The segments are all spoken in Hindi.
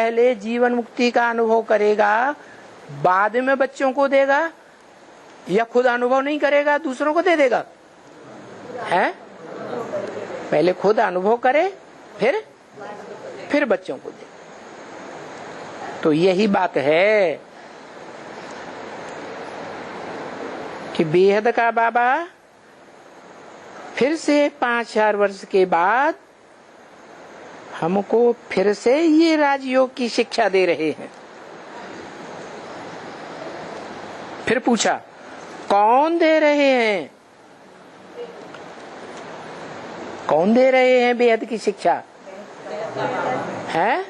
पहले जीवन मुक्ति का अनुभव करेगा, बाद में बच्चों को देगा, या खुद अनुभव नहीं करेगा दूसरों को दे देगा? है पहले खुद अनुभव करे फिर बच्चों को दे। तो यही बात है कि बेहद का बाबा फिर से 5000 वर्ष के बाद हमको फिर से ये राजयोग की शिक्षा दे रहे हैं। फिर पूछा कौन दे रहे हैं? कौन दे रहे हैं बेहद की शिक्षा? है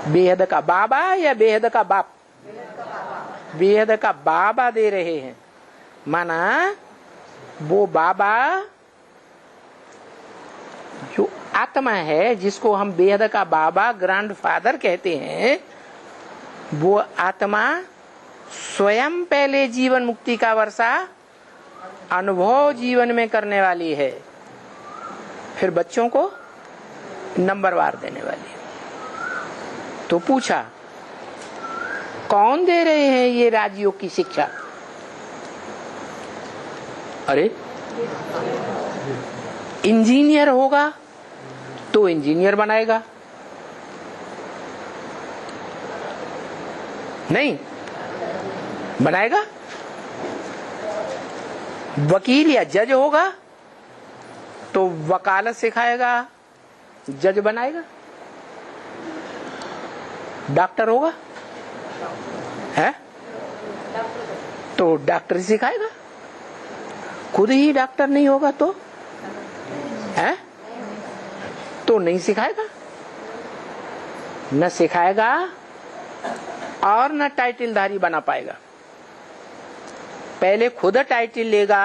बेहद का बाबा या बेहद का बाप? बेहद का बाबा दे रहे हैं। माना वो बाबा जो आत्मा है, जिसको हम बेहद का बाबा ग्रैंडफादर कहते हैं, वो आत्मा स्वयं पहले जीवन मुक्ति का वर्षा अनुभव जीवन में करने वाली है, फिर बच्चों को नंबरवार देने वाली है। तो पूछा कौन दे रहे हैं ये राजयोग की शिक्षा? अरे इंजीनियर होगा तो इंजीनियर बनाएगा, नहीं बनाएगा। वकील या जज होगा तो वकालत सिखाएगा, जज बनाएगा। डॉक्टर होगा है तो डॉक्टर सिखाएगा। खुद ही डॉक्टर नहीं होगा तो है तो नहीं सिखाएगा, न सिखाएगा और न टाइटलधारी बना पाएगा। पहले खुद टाइटल लेगा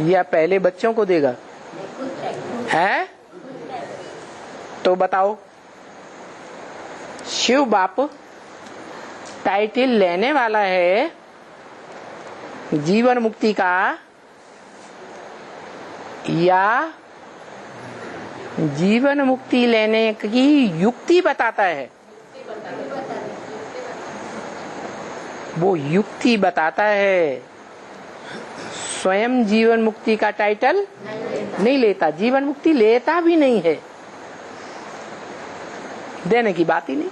या पहले बच्चों को देगा? है तो बताओ, शिव बाप टाइटल लेने वाला है जीवन मुक्ति का, या जीवन मुक्ति लेने की युक्ति बताता है? वो युक्ति बताता है, स्वयं जीवन मुक्ति का टाइटल नहीं लेता, जीवन मुक्ति लेता भी नहीं है, देने की बात ही नहीं।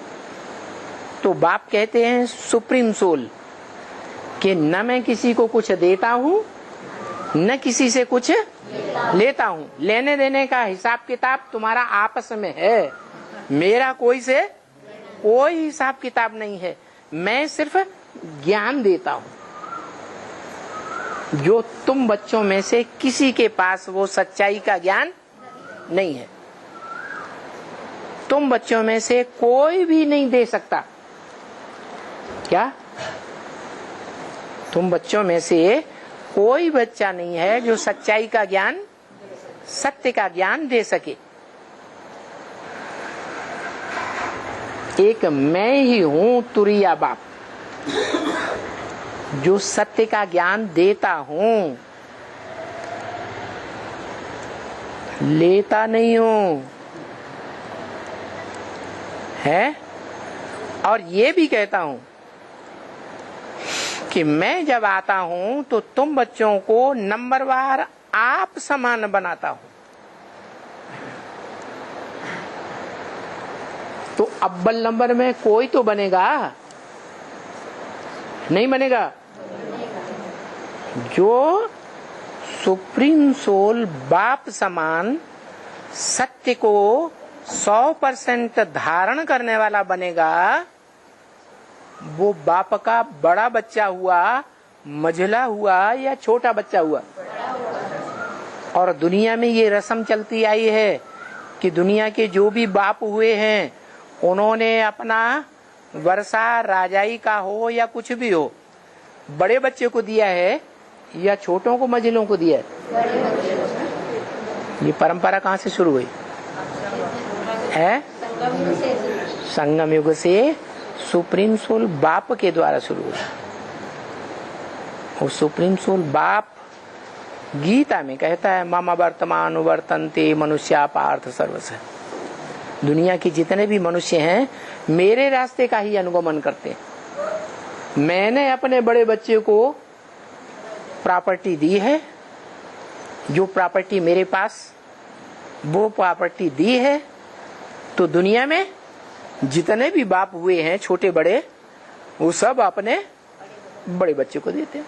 तो बाप कहते हैं सुप्रीम सोल कि न मैं किसी को कुछ देता हूं न किसी से कुछ लेता हूं। लेने देने का हिसाब किताब तुम्हारा आपस में है, मेरा कोई से कोई हिसाब किताब नहीं है। मैं सिर्फ ज्ञान देता हूं, जो तुम बच्चों में से किसी के पास वो सच्चाई का ज्ञान नहीं है। तुम बच्चों में से कोई भी नहीं दे सकता। क्या तुम बच्चों में से कोई बच्चा नहीं है जो सच्चाई का ज्ञान, सत्य का ज्ञान दे सके। एक मैं ही हूं तुरिया बाप, जो सत्य का ज्ञान देता हूं, लेता नहीं हूं। है और ये भी कहता हूं कि मैं जब आता हूं तो तुम बच्चों को नंबरवार आप समान बनाता हूं। तो अव्वल नंबर में कोई तो बनेगा, नहीं बनेगा? जो सुप्रीम सोल बाप समान सत्य को 100% धारण करने वाला बनेगा, वो बाप का बड़ा बच्चा हुआ, मझला हुआ या छोटा बच्चा हुआ। और दुनिया में ये रस्म चलती आई है कि दुनिया के जो भी बाप हुए हैं उन्होंने अपना वर्षा राजाई का हो या कुछ भी हो, बड़े बच्चे को दिया है या छोटों को, मझलों को दिया है। ये परंपरा कहाँ से शुरू हुई है? संगम युग से सुप्रीम सोल बाप के द्वारा शुरू हुआ। और सुप्रीम सोल बाप गीता में कहता है मम वर्तमान वर्तन्ते मनुष्या पार्थ सर्वस्य। दुनिया के जितने भी मनुष्य हैं मेरे रास्ते का ही अनुगमन करते हैं। मैंने अपने बड़े बच्चे को प्रॉपर्टी दी है, जो प्रॉपर्टी मेरे पास वो प्रॉपर्टी दी है, तो दुनिया में जितने भी बाप हुए हैं छोटे बड़े, वो सब अपने बड़े बच्चे को देते हैं।